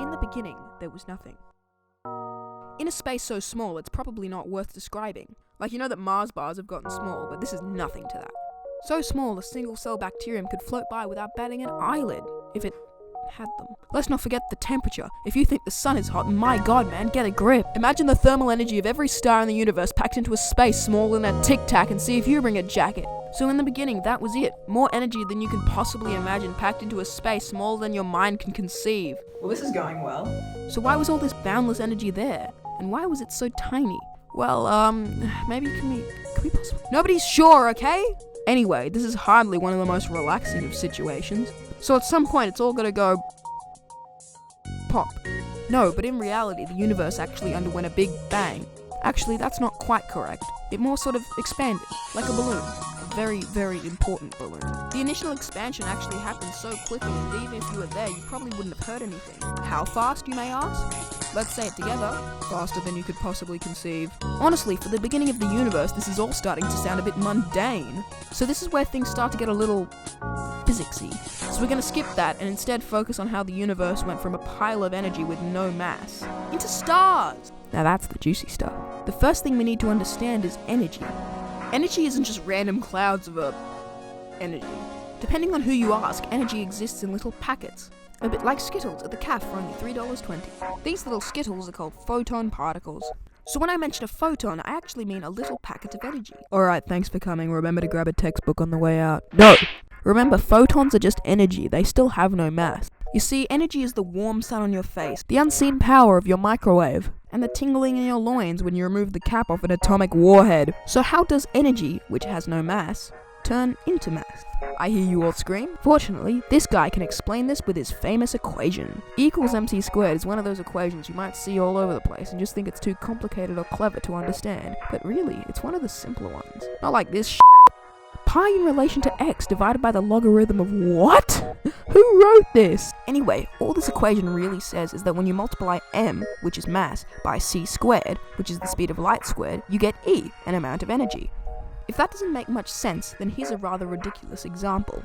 In the beginning, there was nothing. In a space so small, it's probably not worth describing. Like, you know that Mars bars have gotten small, but this is nothing to that. So small, a single-cell bacterium could float by without batting an eyelid, if it had them. Let's not forget the temperature. If you think the sun is hot, my god man, get a grip. Imagine the thermal energy of every star in the universe packed into a space smaller than a tic-tac and see if you bring a jacket. So in the beginning, that was it. More energy than you can possibly imagine packed into a space smaller than your mind can conceive. Well, this is going well. So why was all this boundless energy there? And why was it so tiny? Well, maybe can we possibly... Nobody's sure, okay? Anyway, this is hardly one of the most relaxing of situations. So at some point, it's all gonna go... pop. No, but in reality, the universe actually underwent a big bang. Actually, that's not quite correct. It more sort of expanded, like a balloon. A very, very important balloon. The initial expansion actually happened so quickly that even if you were there, you probably wouldn't have heard anything. How fast, you may ask? Let's say it together. Faster than you could possibly conceive. Honestly, for the beginning of the universe, this is all starting to sound a bit mundane. So this is where things start to get a little... physicsy. So we're gonna skip that and instead focus on how the universe went from a pile of energy with no mass into stars. Now that's the juicy stuff. The first thing we need to understand is energy. Energy isn't just random clouds of energy. Depending on who you ask, energy exists in little packets. A bit like Skittles at the cafe for only $3.20. These little Skittles are called photon particles. So when I mention a photon, I actually mean a little packet of energy. Alright, thanks for coming. Remember to grab a textbook on the way out. No! Remember, photons are just energy. They still have no mass. You see, energy is the warm sun on your face, the unseen power of your microwave, and the tingling in your loins when you remove the cap off an atomic warhead. So how does energy, which has no mass, turn into mass? I hear you all scream. Fortunately, this guy can explain this with his famous equation. E equals mc squared is one of those equations you might see all over the place and just think it's too complicated or clever to understand. But really, it's one of the simpler ones. Not like this pi in relation to x divided by the logarithm of what? Who wrote this? Anyway, all this equation really says is that when you multiply m, which is mass, by c squared, which is the speed of light squared, you get E, an amount of energy. If that doesn't make much sense, then here's a rather ridiculous example.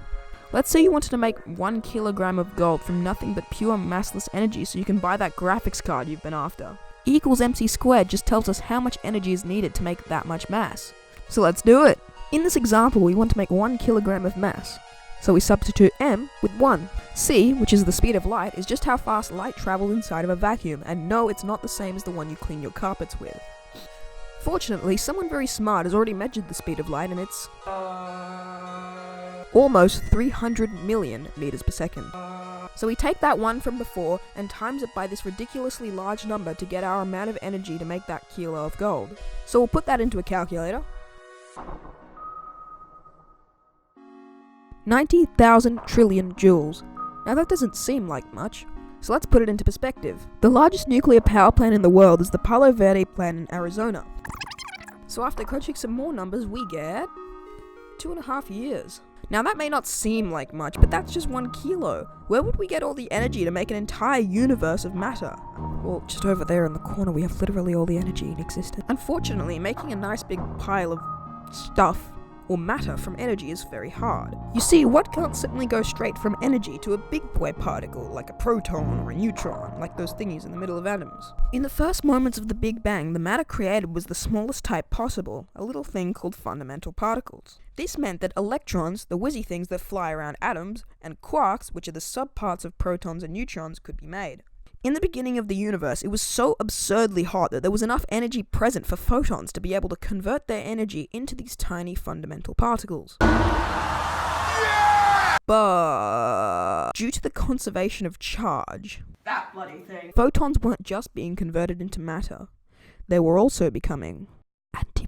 Let's say you wanted to make 1 kilogram of gold from nothing but pure massless energy so you can buy that graphics card you've been after. E equals mc squared just tells us how much energy is needed to make that much mass. So let's do it! In this example, we want to make 1 kilogram of mass. So we substitute m with 1. C, which is the speed of light, is just how fast light travels inside of a vacuum, and no, it's not the same as the one you clean your carpets with. Fortunately, someone very smart has already measured the speed of light, and it's... almost 300 million meters per second. So we take that one from before and times it by this ridiculously large number to get our amount of energy to make that kilo of gold. So we'll put that into a calculator. 90,000 trillion joules. Now that doesn't seem like much, so let's put it into perspective. The largest nuclear power plant in the world is the Palo Verde plant in Arizona. So after crunching some more numbers, we get 2.5 years. Now that may not seem like much, but that's just 1 kilo. Where would we get all the energy to make an entire universe of matter? Well, just over there in the corner we have literally all the energy in existence. Unfortunately, making a nice big pile of stuff or matter from energy is very hard. You see, what can't simply go straight from energy to a big boy particle, like a proton or a neutron, like those thingies in the middle of atoms? In the first moments of the Big Bang, the matter created was the smallest type possible, a little thing called fundamental particles. This meant that electrons, the whizzy things that fly around atoms, and quarks, which are the subparts of protons and neutrons, could be made. In the beginning of the universe, it was so absurdly hot that there was enough energy present for photons to be able to convert their energy into these tiny fundamental particles. Yeah! But due to the conservation of charge, That bloody thing. photons weren't just being converted into matter, they were also becoming antimatter.